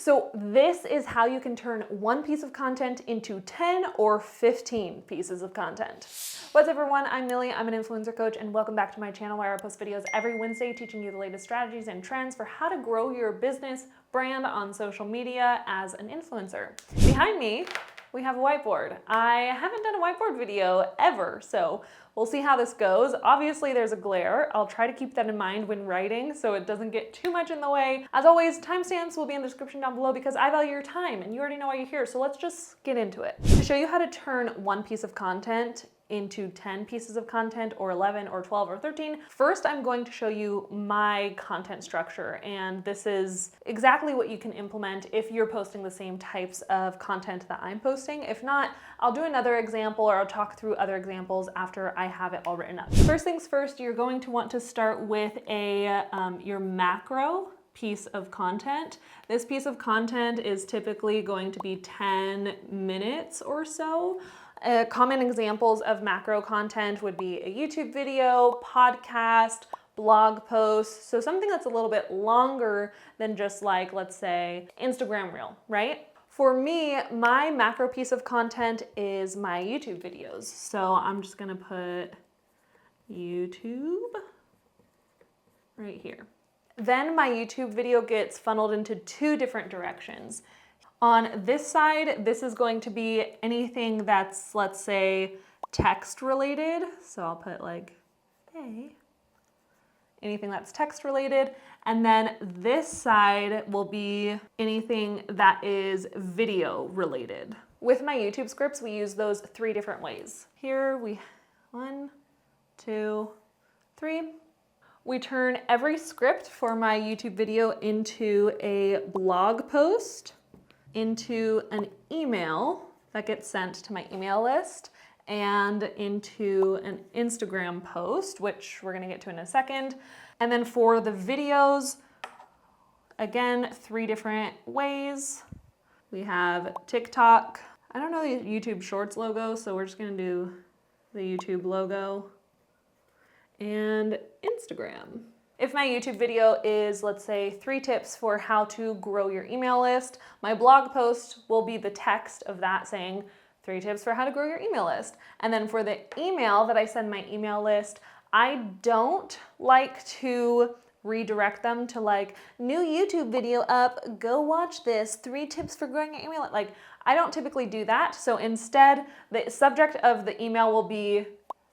So this is how you can turn one piece of content into 10 or 15 pieces of content. What's up everyone, I'm Millie, I'm an influencer coach, and welcome back to my channel where I post videos every Wednesday teaching you the latest strategies and trends for how to grow your business brand on social media as an influencer. Behind me, we have a whiteboard. I haven't done a whiteboard video ever, so we'll see how this goes. Obviously there's a glare. I'll try to keep that in mind when writing so it doesn't get too much in the way. As always, timestamps will be in the description down below because I value your time and you already know why you're here, so let's just get into it. To show you how to turn one piece of content into 10 pieces of content or 11 or 12 or 13. First, I'm going to show you my content structure, and this is exactly what you can implement if you're posting the same types of content that I'm posting. If not, I'll do another example or I'll talk through other examples after I have it all written up. First things first, you're going to want to start with your macro piece of content. This piece of content is typically going to be 10 minutes or so. Common examples of macro content would be a YouTube video, podcast, blog post, so something that's a little bit longer than just like, let's say, Instagram Reel, right? For me, my macro piece of content is my YouTube videos. So I'm just gonna put YouTube right here. Then my YouTube video gets funneled into two different directions. On this side, this is going to be anything that's, let's say, text related. So I'll put like, hey, anything that's text related. And then this side will be anything that is video related. With my YouTube scripts, we use those three different ways. Here we, 1, 2, 3. We turn every script for my YouTube video into a blog post, into an email that gets sent to my email list, and into an Instagram post, which we're gonna get to in a second. And then for the videos, again, 3 different ways. We have TikTok. I don't know the YouTube Shorts logo, so we're just gonna do the YouTube logo, and Instagram. If my YouTube video is, let's say, 3 tips for how to grow your email list, my blog post will be the text of that saying 3 tips for how to grow your email list. And then for the email that I send my email list, I don't like to redirect them to like, new YouTube video up, go watch this, 3 tips for growing your email list. Like, I don't typically do that. So instead, the subject of the email will be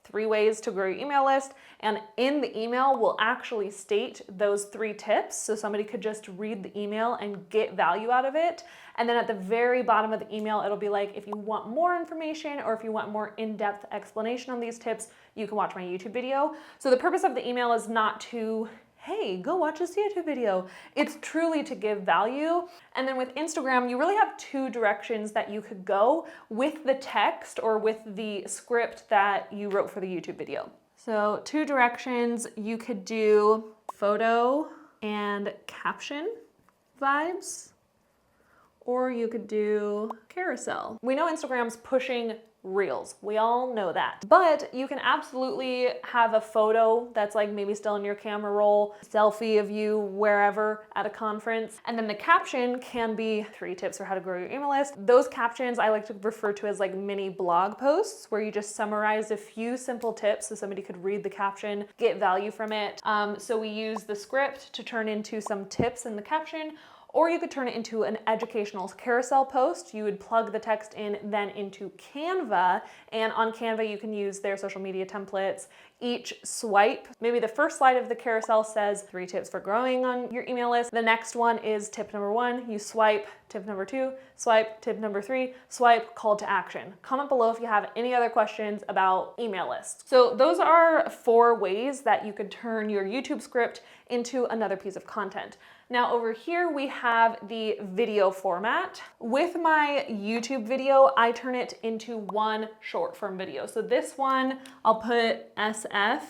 3 ways to grow your email list, and in the email will actually state those 3 tips, so somebody could just read the email and get value out of it. And then at the very bottom of the email, it'll be like, if you want more information or if you want more in-depth explanation on these tips, you can watch my YouTube video. So the purpose of the email is not to, hey, go watch this YouTube video. It's truly to give value. And then with Instagram, you really have 2 directions that you could go with the text or with the script that you wrote for the YouTube video. So 2 directions, you could do photo and caption vibes, or you could do carousel. We know Instagram's pushing Reels. We all know that. But you can absolutely have a photo that's like maybe still in your camera roll, selfie of you wherever at a conference. And then the caption can be 3 tips for how to grow your email list. Those captions I like to refer to as like mini blog posts where you just summarize a few simple tips so somebody could read the caption, get value from it. So we use the script to turn into some tips in the caption, or you could turn it into an educational carousel post. You would plug the text in then into Canva, and on Canva you can use their social media templates. Each swipe, maybe the first slide of the carousel says 3 tips for growing on your email list. The next one is tip number 1, you swipe, tip number 2, swipe, tip number 3, swipe, call to action. Comment below if you have any other questions about email lists. So those are 4 ways that you could turn your YouTube script into another piece of content. Now over here we have the video format. With my YouTube video, I turn it into one short form video. So this one, I'll put SF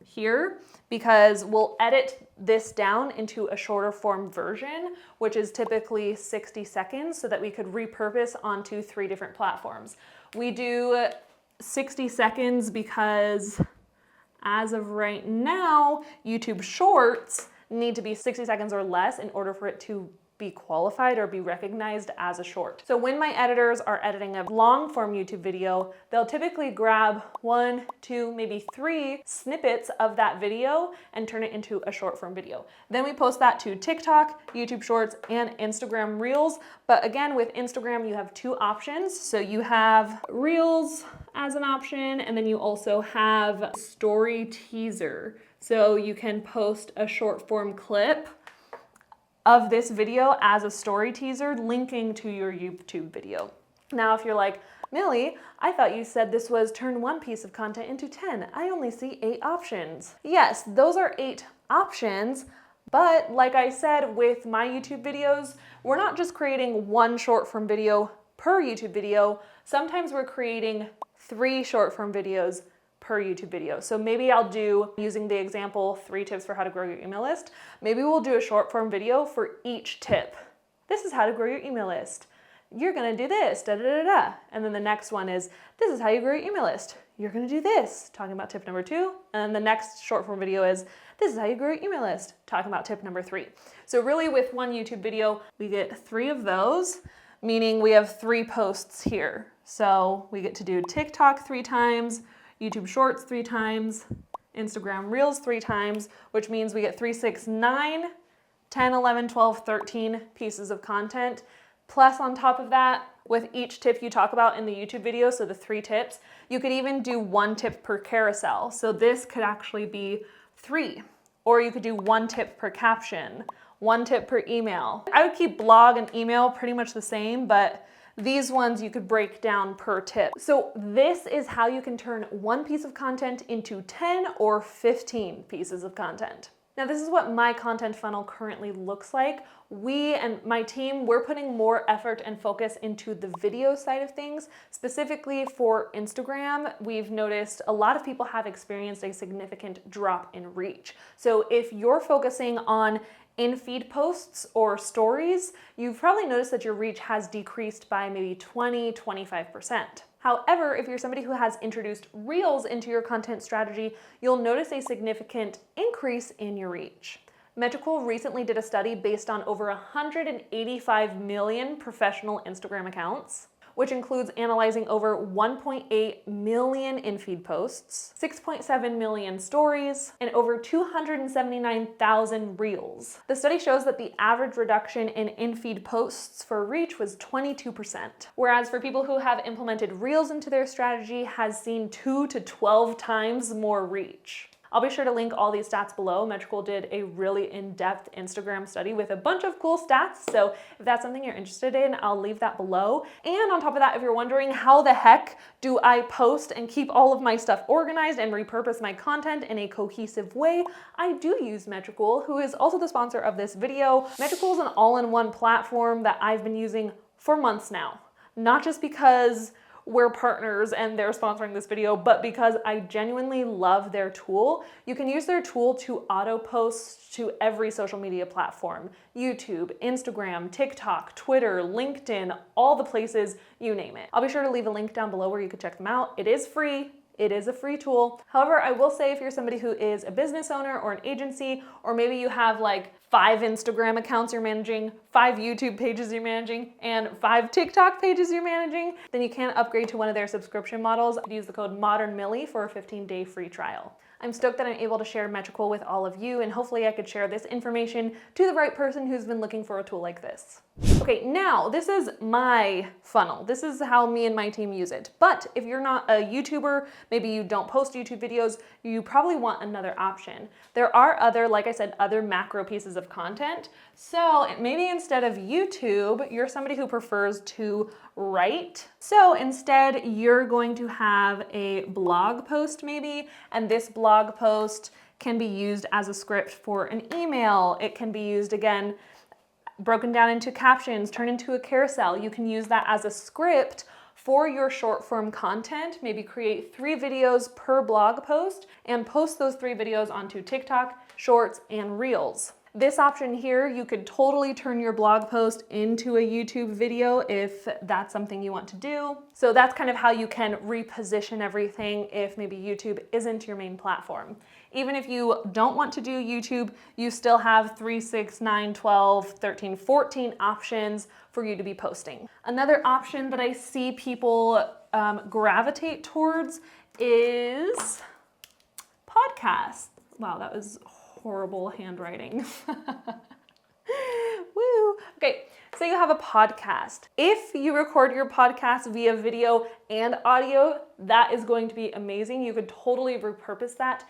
here because we'll edit this down into a shorter form version, which is typically 60 seconds so that we could repurpose onto 3 different platforms. We do 60 seconds because as of right now, YouTube Shorts need to be 60 seconds or less in order for it to be qualified or be recognized as a short. So when my editors are editing a long form YouTube video, they'll typically grab 1, 2, maybe 3 snippets of that video and turn it into a short form video. Then we post that to TikTok, YouTube Shorts, and Instagram Reels. But again, with Instagram, you have 2 options. So you have Reels as an option, and then you also have Story Teaser. So you can post a short form clip of this video as a story teaser linking to your YouTube video. Now, if you're like, Millie, I thought you said this was turn 1 piece of content into 10. I only see 8 options. Yes, those are 8 options, but like I said, with my YouTube videos, we're not just creating 1 short form video per YouTube video. Sometimes we're creating 3 short form videos per YouTube video. So maybe I'll do, using the example, 3 tips for how to grow your email list. Maybe we'll do a short form video for each tip. This is how to grow your email list. You're gonna do this, da da da da. And then the next one is, this is how you grow your email list. You're gonna do this, talking about tip number 2. And then the next short form video is, this is how you grow your email list, talking about tip number 3. So really with 1 YouTube video, we get 3 of those, meaning we have 3 posts here. So we get to do TikTok 3 times, YouTube Shorts 3 times, Instagram Reels 3 times, which means we get 3, 6, 9, 10, 11, 12, 13 pieces of content. Plus on top of that, with each tip you talk about in the YouTube video, so the 3 tips, you could even do 1 tip per carousel. So this could actually be 3. Or you could do 1 tip per caption, 1 tip per email. I would keep blog and email pretty much the same, but these ones you could break down per tip. So this is how you can turn 1 piece of content into 10 or 15 pieces of content. Now this is what my content funnel currently looks like. We and my team, we're putting more effort and focus into the video side of things. Specifically for Instagram, we've noticed a lot of people have experienced a significant drop in reach. So if you're focusing on in-feed posts or stories, you've probably noticed that your reach has decreased by maybe 20–25%. However, if you're somebody who has introduced Reels into your content strategy, you'll notice a significant increase in your reach. Metricool recently did a study based on over 185 million professional Instagram accounts, which includes analyzing over 1.8 million in-feed posts, 6.7 million stories, and over 279,000 reels. The study shows that the average reduction in in-feed posts for reach was 22%, whereas for people who have implemented reels into their strategy has seen 2 to 12 times more reach. I'll be sure to link all these stats below. Metricool did a really in-depth Instagram study with a bunch of cool stats, so if that's something you're interested in, I'll leave that below. And on top of that, if you're wondering how the heck do I post and keep all of my stuff organized and repurpose my content in a cohesive way, I do use Metricool, who is also the sponsor of this video. Metricool is an all-in-one platform that I've been using for months now, not just because we're partners and they're sponsoring this video, but because I genuinely love their tool. You can use their tool to auto post to every social media platform: YouTube, Instagram, TikTok, Twitter, LinkedIn, all the places, you name it. I'll be sure to leave a link down below where you can check them out. It is free. It is a free tool. However, I will say if you're somebody who is a business owner or an agency, or maybe you have like 5 Instagram accounts you're managing, 5 YouTube pages you're managing, and 5 TikTok pages you're managing, then you can upgrade to one of their subscription models. Use the code MODERNMILLIE for a 15-day free trial. I'm stoked that I'm able to share Metricool with all of you, and hopefully I could share this information to the right person who's been looking for a tool like this. Okay, now this is my funnel. This is how me and my team use it. But if you're not a YouTuber, maybe you don't post YouTube videos, you probably want another option. There are other, like I said, other macro pieces of content. So maybe instead of YouTube, you're somebody who prefers to write. So instead, you're going to have a blog post maybe, and this blog post can be used as a script for an email. It can be used, again, broken down into captions, turned into a carousel. You can use that as a script for your short form content. Maybe create 3 videos per blog post and post those 3 videos onto TikTok, Shorts, and Reels. This option here, you could totally turn your blog post into a YouTube video if that's something you want to do. So that's kind of how you can reposition everything if maybe YouTube isn't your main platform. Even if you don't want to do YouTube, you still have 3, 6, 9, 12, 13, 14 options for you to be posting. Another option that I see people gravitate towards is podcasts. Wow, that was horrible handwriting. Woo. Okay, so you have a podcast. If you record your podcast via video and audio, that is going to be amazing. You could totally repurpose that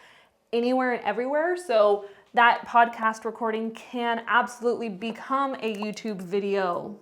anywhere and everywhere. So that podcast recording can absolutely become a YouTube video.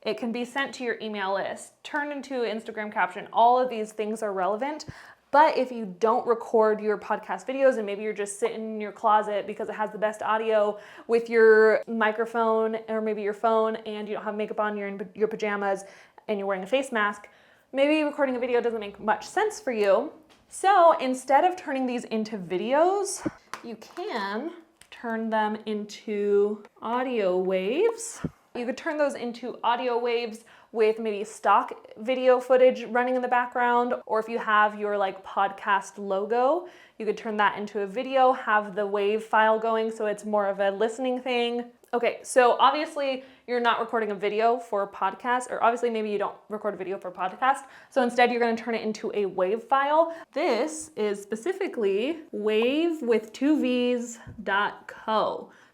It can be sent to your email list, turned into an Instagram caption. All of these things are relevant. But if you don't record your podcast videos and maybe you're just sitting in your closet because it has the best audio with your microphone or maybe your phone and you don't have makeup on, you're in your pajamas and you're wearing a face mask, maybe recording a video doesn't make much sense for you. So instead of turning these into videos, you can turn them into audio waves. You could turn those into audio waves with maybe stock video footage running in the background, or if you have your like podcast logo, you could turn that into a video, have the wave file going so it's more of a listening thing. Okay, so obviously you're not recording a video for a podcast, or obviously maybe you don't record a video for a podcast, so instead you're gonna turn it into a wave file. This is specifically wave.co.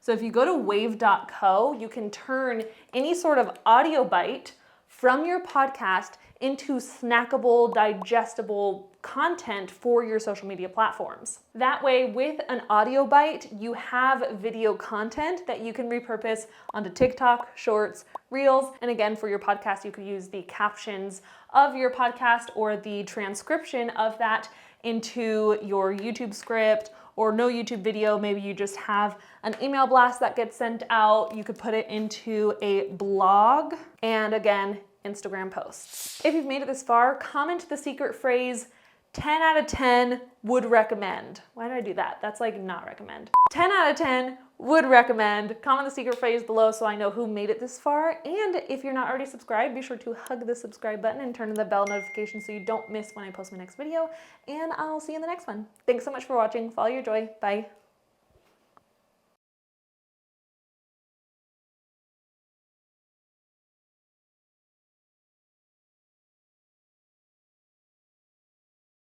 So if you go to wave.co, you can turn any sort of audio bite from your podcast into snackable, digestible content for your social media platforms. That way, with an audio bite, you have video content that you can repurpose onto TikTok, Shorts, Reels, and again, for your podcast, you could use the captions of your podcast or the transcription of that into your YouTube script, or no YouTube video, maybe you just have an email blast that gets sent out. You could put it into a blog, and again, Instagram posts. If you've made it this far, comment the secret phrase 10 out of 10 would recommend. Why did I do that? That's like not recommend. 10 out of 10 would recommend. Comment the secret phrase below so I know who made it this far. And if you're not already subscribed, be sure to hug the subscribe button and turn on the bell notification so you don't miss when I post my next video. And I'll see you in the next one. Thanks so much for watching. Follow your joy. Bye.